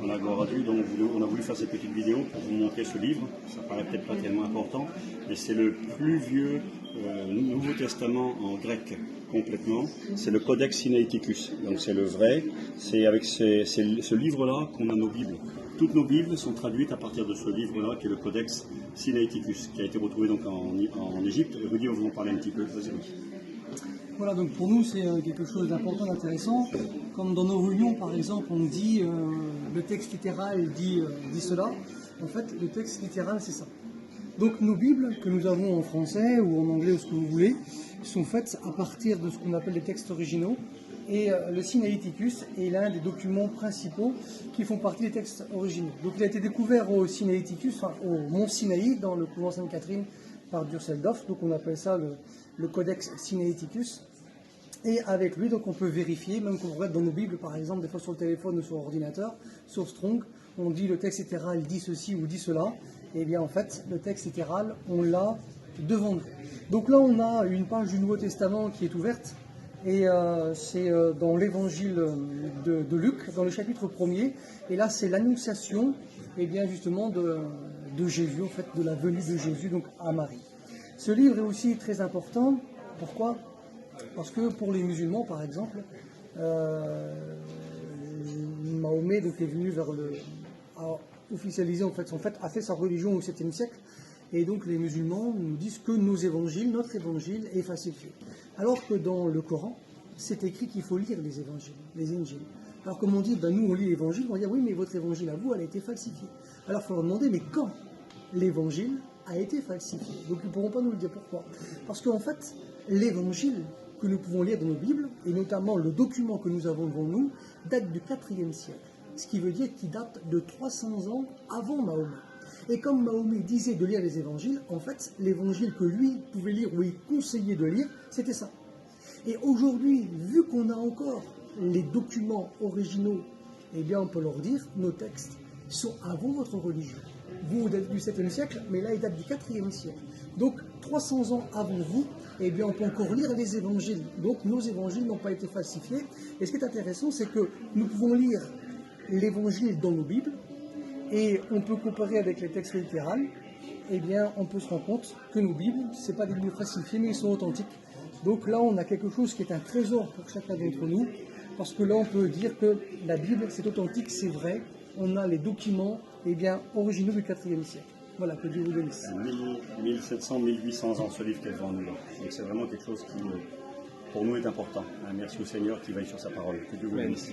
Voilà, gloire à Dieu. Donc on a voulu faire cette petite vidéo pour vous montrer ce livre. Ça paraît peut-être pas tellement important, mais c'est le plus vieux Nouveau Testament en grec complètement. C'est le Codex Sinaiticus. Donc c'est le vrai. C'est avec ce livre-là qu'on a nos Bibles. Toutes nos Bibles sont traduites à partir de ce livre-là, qui est le Codex Sinaiticus, qui a été retrouvé donc en Égypte. Rudy va vous en parler un petit peu. Vas-y, Rudy. Voilà, donc pour nous c'est quelque chose d'important, d'intéressant. Comme dans nos réunions par exemple, on dit le texte littéral dit cela. En fait, le texte littéral c'est ça. Donc nos Bibles que nous avons en français ou en anglais ou ce que vous voulez, sont faites à partir de ce qu'on appelle les textes originaux. Et le Sinaiticus est l'un des documents principaux qui font partie des textes originaux. Donc il a été découvert au Sinaiticus, enfin, au mont Sinaï, dans le couvent Sainte-Catherine par Dürseldorf. Donc on appelle ça le Codex Sinaiticus. Et avec lui, donc on peut vérifier, même quand on regarde dans nos Bibles, par exemple, des fois sur le téléphone ou sur l'ordinateur, sur Strong, on dit le texte littéral dit ceci ou dit cela. Et bien en fait, le texte littéral, on l'a devant nous. Donc là, on a une page du Nouveau Testament qui est ouverte. Et c'est dans l'évangile de Luc, dans le chapitre 1er. Et là, c'est l'annonciation, et bien justement, de Jésus, en fait, de la venue de Jésus, donc à Marie. Ce livre est aussi très important. Pourquoi ? Parce que pour les musulmans, par exemple, Mahomet donc, est venu a officialisé, en fait, a fait sa religion au 7e siècle. Et donc les musulmans nous disent que notre évangile est falsifié. Alors que dans le Coran, c'est écrit qu'il faut lire les évangiles, les Injils. Alors comme on dit, nous on lit l'évangile, on va dire oui, mais votre évangile à vous, elle a été falsifiée. Alors il faut leur demander, mais quand l'évangile a été falsifié? Donc ils ne pourront pas nous le dire pourquoi. Parce qu'en fait, l'évangile que nous pouvons lire dans nos Bibles, et notamment le document que nous avons devant nous, date du 4e siècle. Ce qui veut dire qu'il date de 300 ans avant Mahomet. Et comme Mahomet disait de lire les évangiles, en fait, l'évangile que lui pouvait lire ou il conseillait de lire, c'était ça. Et aujourd'hui, vu qu'on a encore les documents originaux, eh bien on peut leur dire, nos textes sont avant votre religion. Vous datent du 7e siècle, mais là ils datent du 4e siècle. Donc 300 ans avant vous, eh bien on peut encore lire les évangiles. Donc nos évangiles n'ont pas été falsifiés. Et ce qui est intéressant, c'est que nous pouvons lire l'évangile dans nos Bibles, et on peut comparer avec les textes littéraux, eh bien on peut se rendre compte que nos Bibles, ce n'est pas des Bibles falsifiées, mais ils sont authentiques. Donc là, on a quelque chose qui est un trésor pour chacun d'entre nous, parce que là, on peut dire que la Bible, c'est authentique, c'est vrai. On a les documents, eh bien, originaux du 4e siècle. Voilà, que Dieu vous bénisse. 1700, 1800 ans, ce livre qui est devant nous. Donc c'est vraiment quelque chose qui, pour nous, est important. Merci au Seigneur qui veille sur sa parole. Que Dieu vous bénisse.